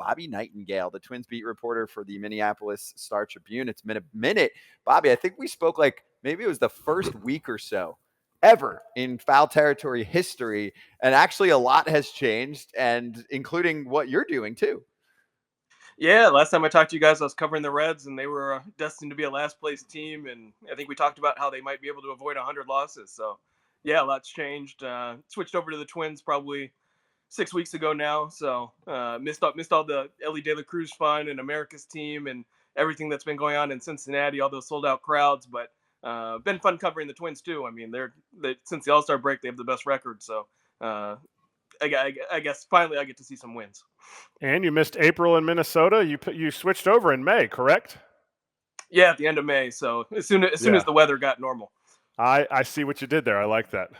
Bobby Nightengale, the Twins beat reporter for the Minneapolis Star-Tribune. It's been a minute. Bobby, I think we spoke like maybe it was the first week or so ever in Foul Territory history. And actually a lot has changed, and including what you're doing too. Yeah, last time I talked to you guys, I was covering the Reds, and they were destined to be a last place team. And I think we talked about how they might be able to avoid 100 losses. So, yeah, a lot's changed. Switched over to the Twins probably 6 weeks ago now. So missed all the Ellie De La Cruz fun and America's team and everything that's been going on in Cincinnati, all those sold out crowds. But been fun covering the Twins too. I mean, they since the All-Star break, they have the best record. So uh, I guess finally I get to see some wins. And you missed April in Minnesota. You switched over in May, correct? Yeah, at the end of May. So as soon as the weather got normal. I see what you did there. I like that.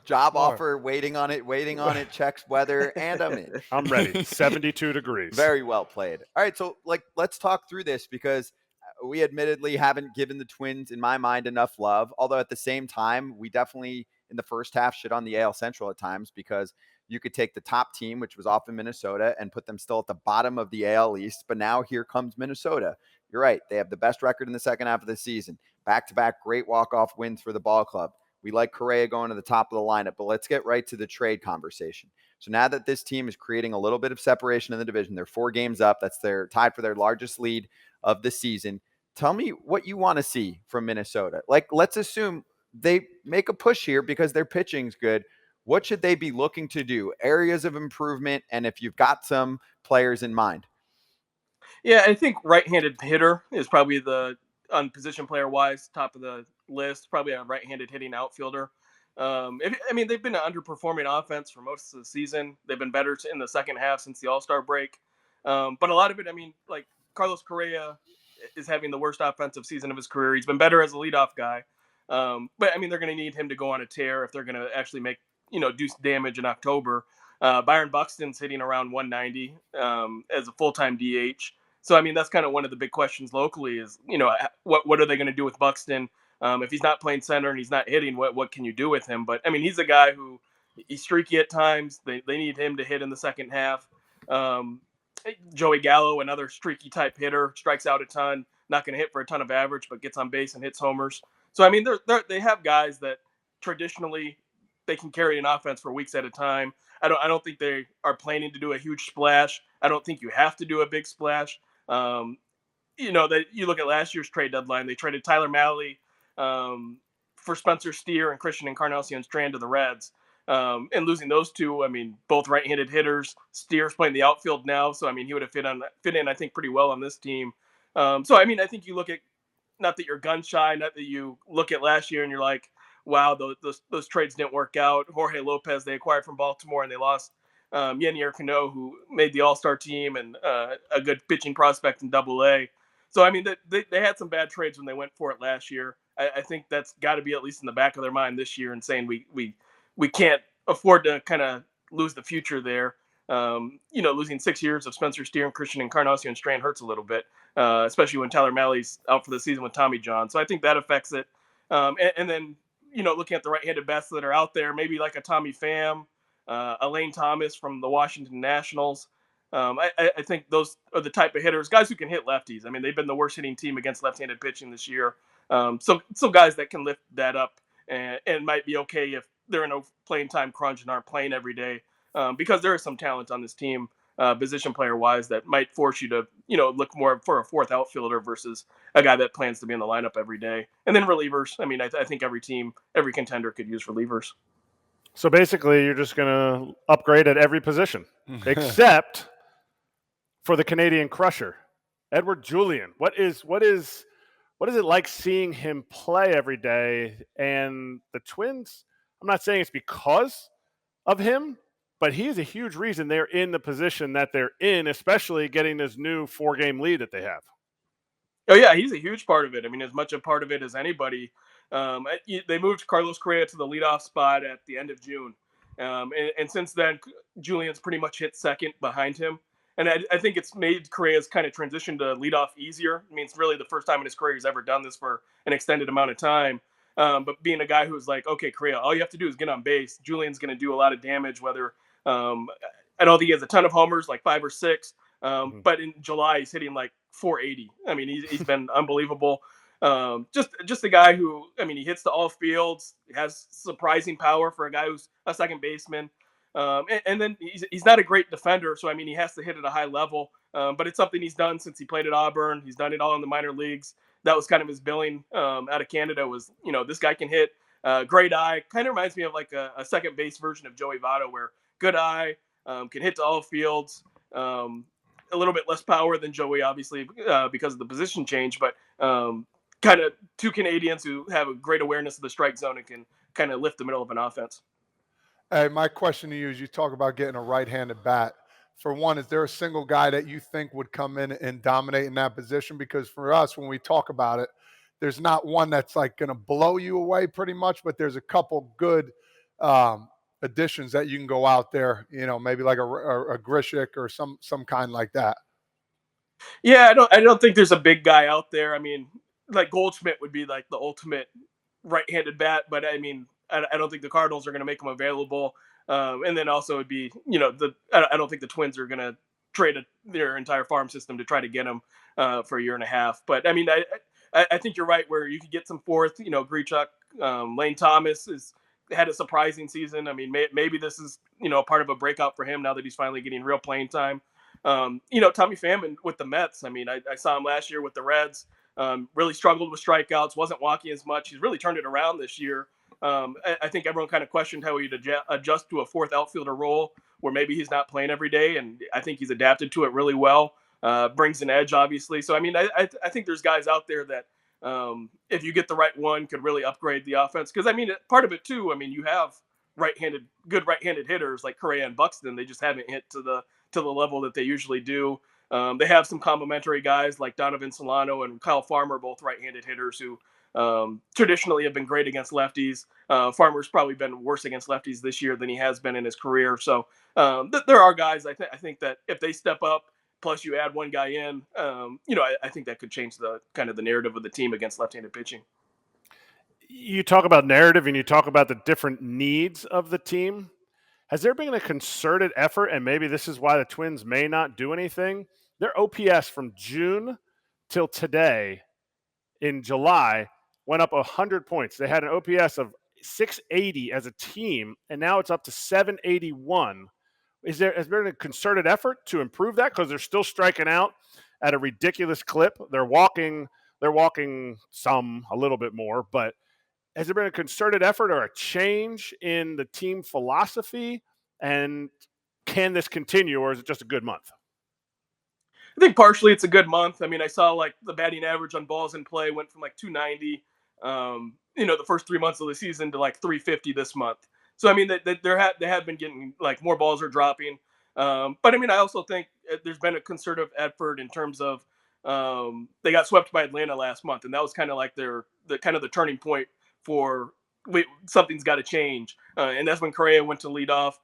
Job offer, waiting on it, checks weather, and I'm in. I'm ready. 72 degrees. Very well played. All right, so let's talk through this, because we admittedly haven't given the Twins, in my mind, enough love. Although at the same time, we definitely in the first half shit on the AL Central at times, because you could take the top team, which was often Minnesota, and put them still at the bottom of the AL East. But now here comes Minnesota. You're right. They have the best record in the second half of the season. Back-to-back great walk-off wins for the ball club. We like Correa going to the top of the lineup, but let's get right to the trade conversation. So now that this team is creating a little bit of separation in the division, they're 4 games up. That's their tied for their largest lead of the season. Tell me what you want to see from Minnesota. Like, let's assume they make a push here because their pitching's good. What should they be looking to do? Areas of improvement, and if you've got some players in mind. Yeah, I think right-handed hitter is probably on position player-wise, top of the list. Probably a right-handed hitting outfielder. They've been an underperforming offense for most of the season. They've been better in the second half since the All-Star break. But a lot of it, like Carlos Correa is having the worst offensive season of his career. He's been better as a leadoff guy. But they're going to need him to go on a tear if they're going to actually make, do damage in October. Byron Buxton's hitting around 190 as a full-time DH. So, that's kind of one of the big questions locally is, what are they going to do with Buxton? If he's not playing center and he's not hitting, what can you do with him? But, he's a guy who he's streaky at times. They need him to hit in the second half. Joey Gallo, another streaky type hitter, strikes out a ton, not going to hit for a ton of average, but gets on base and hits homers. So, they have guys that traditionally they can carry an offense for weeks at a time. I don't think they are planning to do a huge splash. I don't think you have to do a big splash. That you look at last year's trade deadline, they traded Tyler Mahle for Spencer Steer and Christian Encarnacion Strand to the Reds. And losing those two, both right-handed hitters. Steer's playing the outfield now, so he would have fit in, I think, pretty well on this team. I think you look at, not that you're gun shy, not that you look at last year and you're like, wow, those trades didn't work out. Jorge Lopez they acquired from Baltimore, and they lost Yennier Cano, who made the All-Star team and a good pitching prospect in Double-A. So, they had some bad trades when they went for it last year. I think that's got to be at least in the back of their mind this year, and saying we can't afford to kind of lose the future there. Losing 6 years of Spencer Steer and Christian Encarnacion Strand hurts a little bit, especially when Tyler Mahle's out for the season with Tommy John. So I think that affects it. And then, looking at the right-handed bats that are out there, maybe like a Tommy Pham, Elaine Thomas from the Washington Nationals. I think those are the type of hitters, guys who can hit lefties. They've been the worst hitting team against left-handed pitching this year. So guys that can lift that up and might be okay if they're in a playing time crunch and aren't playing every day, because there is some talent on this team, position player wise, that might force you to, look more for a fourth outfielder versus a guy that plans to be in the lineup every day. And then relievers. I think every team, every contender could use relievers. So basically, you're just going to upgrade at every position, except for the Canadian crusher, Edouard Julien. What is it like seeing him play every day? And the Twins, I'm not saying it's because of him, but he is a huge reason they're in the position that they're in, especially getting this new 4-game lead that they have. Oh, yeah, he's a huge part of it. As much a part of it as anybody. They moved Carlos Correa to the leadoff spot at the end of June. And since then, Julian's pretty much hit second behind him. And I think it's made Correa's kind of transition to leadoff easier. It's really the first time in his career he's ever done this for an extended amount of time. But being a guy who's like, okay, Correa, all you have to do is get on base. Julian's going to do a lot of damage, whether I don't think he has a ton of homers, like 5 or 6. But in July, he's hitting like 480. I mean, he's been unbelievable. Just a guy who, I mean, he hits to all fields, has surprising power for a guy who's a second baseman. And then he's not a great defender, so I mean, he has to hit at a high level. But it's something he's done since he played at Auburn. He's done it all in the minor leagues. That was kind of his billing out of Canada was, this guy can hit. Great eye. Kind of reminds me of like a second base version of Joey Votto, where good eye, can hit to all fields. A little bit less power than Joey, obviously, because of the position change, but kind of two Canadians who have a great awareness of the strike zone and can kind of lift the middle of an offense. Hey, my question to you is, you talk about getting a right-handed bat. For one, is there a single guy that you think would come in and dominate in that position? Because for us, when we talk about it, there's not one that's like going to blow you away pretty much, but there's a couple good additions that you can go out there, maybe like a Grishik or some kind like that. Yeah, I don't think there's a big guy out there. I mean, like Goldschmidt would be like the ultimate right-handed bat, but I mean, I don't think the Cardinals are going to make him available. And then also it'd be, I don't think the Twins are going to trade their entire farm system to try to get him for a year and a half. But I mean, I think you're right where you could get some fourth. Grichuk, Lane Thomas had a surprising season. I mean, maybe this is part of a breakout for him now that he's finally getting real playing time. Tommy Pham with the Mets. I mean, I saw him last year with the Reds. Really struggled with strikeouts, wasn't walking as much. He's really turned it around this year. I think everyone kind of questioned how he'd adjust to a fourth outfielder role where maybe he's not playing every day, and I think he's adapted to it really well. Brings an edge, obviously. So, I mean, I think there's guys out there that if you get the right one could really upgrade the offense. Because, I mean, part of it, too, I mean, you have good right-handed hitters like Correa and Buxton. They just haven't hit to the level that they usually do. They have some complementary guys like Donovan Solano and Kyle Farmer, both right-handed hitters who traditionally have been great against lefties. Farmer's probably been worse against lefties this year than he has been in his career. So there are guys I think that if they step up, plus you add one guy in, I think that could change the kind of the narrative of the team against left-handed pitching. You talk about narrative and you talk about the different needs of the team. Has there been a concerted effort, and maybe this is why the Twins may not do anything? Their OPS from June till today in July went up 100 points. They had an OPS of 680 as a team, and now it's up to 781. Has there been a concerted effort to improve that? Because they're still striking out at a ridiculous clip. They're walking some a little bit more, but has there been a concerted effort or a change in the team philosophy? And can this continue, or is it just a good month? I think partially it's a good month. I mean, I saw like the batting average on balls in play went from like 290, the first 3 months of the season to like 350 this month. So, I mean, they have been getting like more balls are dropping. But I mean, I also think there's been a concerted effort in terms of they got swept by Atlanta last month. And that was kind of like the turning point for something's got to change. And that's when Correa went to lead off.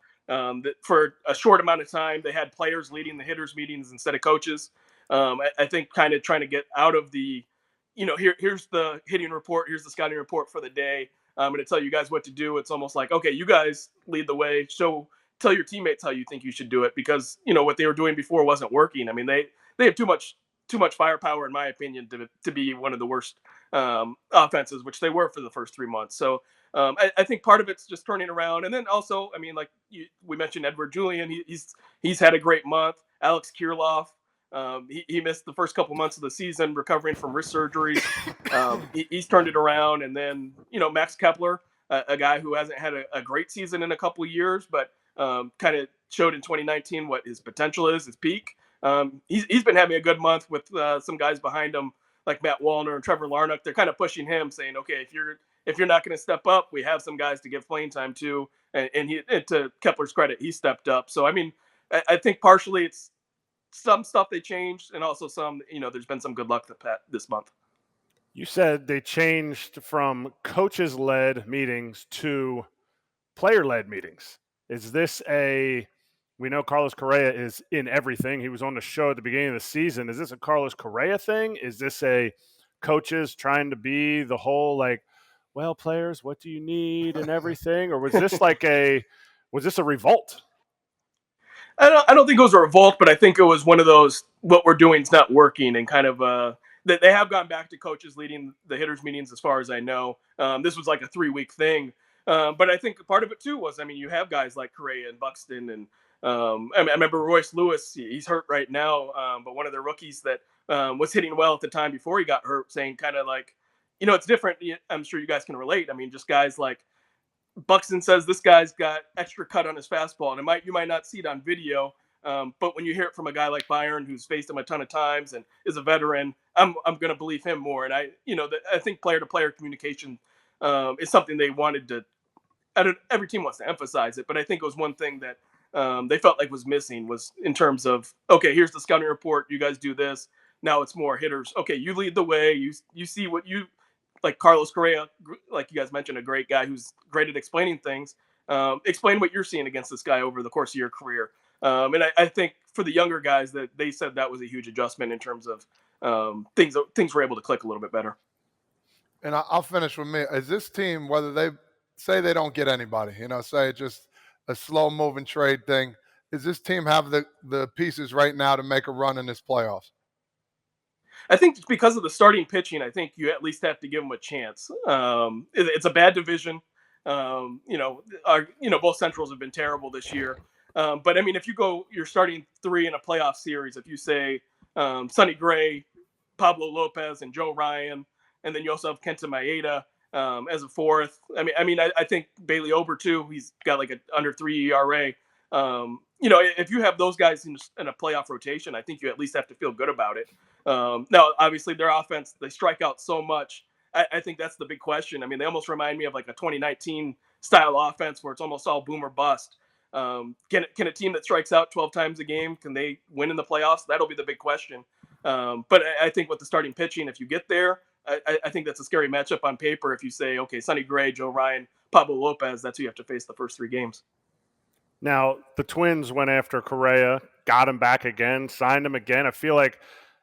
For a short amount of time, they had players leading the hitters meetings instead of coaches. I think kind of trying to get out of the, here's the hitting report, here's the scouting report for the day. I'm going to tell you guys what to do. It's almost like, okay, you guys lead the way. So tell your teammates how you think you should do it, because what they were doing before wasn't working. I mean, they have too much firepower, in my opinion, to be one of the worst offenses, which they were for the first 3 months. So I think part of it's just turning around, and then also, I mean, like we mentioned, Edward Julian, he's had a great month. Alex Kirilloff, he missed the first couple months of the season recovering from wrist surgeries. He's turned it around, and then Max Kepler, a guy who hasn't had a great season in a couple of years, but kind of showed in 2019 what his potential is, his peak. He's been having a good month with some guys behind him like Matt Wallner and Trevor Larnach. They're kind of pushing him, saying, okay, if you're not going to step up, we have some guys to give playing time to. And to Kepler's credit, he stepped up. So, I mean, I think partially it's some stuff they changed, and also some, there's been some good luck this month. You said they changed from coaches-led meetings to player-led meetings. Is this we know Carlos Correa is in everything. He was on the show at the beginning of the season. Is this a Carlos Correa thing? Is this a coaches trying to be the whole, like, well, players, what do you need and everything? Or was this a revolt? I don't think it was a revolt, but I think it was one of those what we're doing is not working, and kind of that they have gone back to coaches leading the hitters meetings as far as I know. This was like a 3-week thing, but I think part of it too was, I mean, you have guys like Correa and Buxton, and I remember Royce Lewis. He's hurt right now, but one of the rookies that was hitting well at the time before he got hurt, saying kind of like, it's different. I'm sure you guys can relate. I mean, just guys like Buxton says this guy's got extra cut on his fastball, and you might not see it on video, but when you hear it from a guy like Byron, who's faced him a ton of times and is a veteran, I'm going to believe him more. And I think player to player communication is something they wanted to. Every team wants to emphasize it, but I think it was one thing that they felt like was missing, was in terms of, okay, here's the scouting report, you guys do this. Now it's more hitters. Okay, you lead the way. You see what you like. Carlos Correa, like you guys mentioned, a great guy who's great at explaining things. Explain what you're seeing against this guy over the course of your career. And I think for the younger guys, that they said that was a huge adjustment in terms of things were able to click a little bit better. And I'll finish with me. Is this team, whether they say they don't get anybody, say just a slow moving trade thing, does this team have the pieces right now to make a run in this playoffs? I think because of the starting pitching, I think you at least have to give them a chance. It's a bad division. Both Centrals have been terrible this year. But I mean, if you're starting 3 in a playoff series. If you say Sonny Gray, Pablo Lopez, and Joe Ryan, and then you also have Kenta Maeda as a fourth. I think Bailey Ober too. He's got like a under 3 ERA. If you have those guys in a playoff rotation, I think you at least have to feel good about it. Now, obviously, their offense, they strike out so much. I think that's the big question. I mean, they almost remind me of like a 2019 style offense where it's almost all boom or bust. Can a team that strikes out 12 times a game, can they win in the playoffs? That'll be the big question. But I think with the starting pitching, if you get there, I think that's a scary matchup on paper. If you say, okay, Sonny Gray, Joe Ryan, Pablo Lopez, that's who you have to face the first 3 games. Now, the Twins went after Correa, got him back again, signed him again. I feel like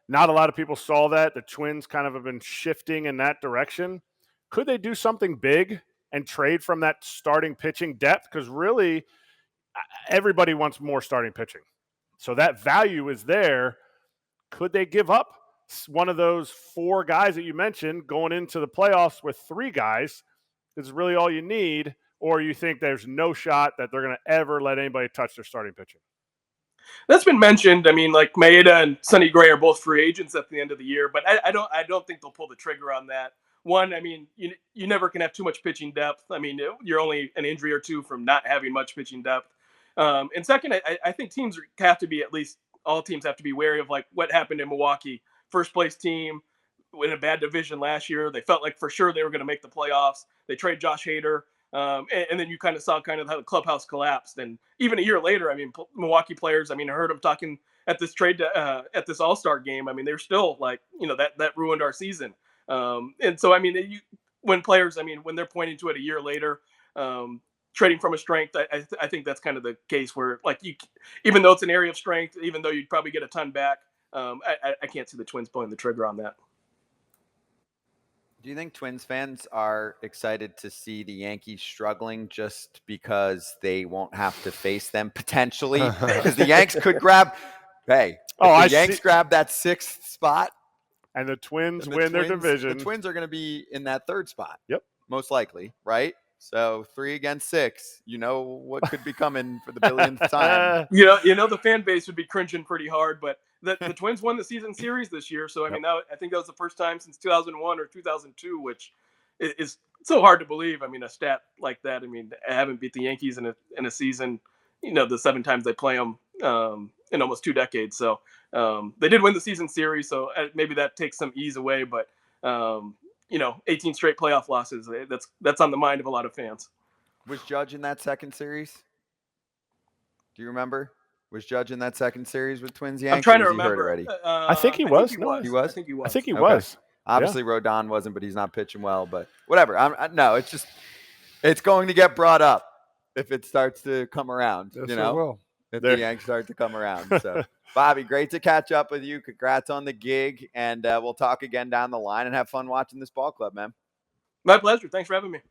not a lot of people saw that. The Twins kind of have been shifting in that direction. Could they do something big and trade from that starting pitching depth? Because really, everybody wants more starting pitching. So that value is there. Could they give up one of those 4 guys that you mentioned going into the playoffs with 3 guys? Is really all you need, or you think there's no shot that they're going to ever let anybody touch their starting pitching? That's been mentioned. I mean, like Maeda and Sonny Gray are both free agents at the end of the year, but I don't think they'll pull the trigger on that. One, I mean, you never can have too much pitching depth. I mean, you're only an injury or 2 from not having much pitching depth. And second, I think teams have to be, at least all teams have to be wary of like what happened in Milwaukee. First place team in a bad division last year. They felt like for sure they were going to make the playoffs. They trade Josh Hader. And then you kind of saw kind of how the clubhouse collapsed. And even a year later, I mean, Milwaukee players, I mean, I heard them talking at this at this All-Star game. I mean, they're still like, that ruined our season. And so, I mean, when players, I mean, when they're pointing to it a year later, trading from a strength, I think that's kind of the case where, like, even though it's an area of strength, even though you'd probably get a ton back, I can't see the Twins pulling the trigger on that. Do you think Twins fans are excited to see the Yankees struggling just because they won't have to face them potentially? Because the Yanks could grab, grab that 6th spot, and the Twins win their division. The Twins are going to be in that 3rd spot. Yep. Most likely, right? So 3 against 6, what could be coming for the billionth time. The fan base would be cringing pretty hard, but the Twins won the season series this year. So, I mean, I think that was the first time since 2001 or 2002, which is so hard to believe. I mean, a stat like that, I mean, I haven't beat the Yankees in a season, the 7 times they play them in almost 2 decades. So they did win the season series. So maybe that takes some ease away, but 18 straight playoff losses, that's on the mind of a lot of fans. Was Judge in that 2nd series? Do you remember? Was Judge in that 2nd series with Twins Yankees? I'm trying to remember. Already? I think he was. He was? I think he was. I think he was. Obviously, Rodon wasn't, but he's not pitching well. But whatever. No, it's going to get brought up if it starts to come around. Yes, it will. If the Yanks start to come around. So, Bobby, great to catch up with you. Congrats on the gig, and we'll talk again down the line and have fun watching this ball club, man. My pleasure. Thanks for having me.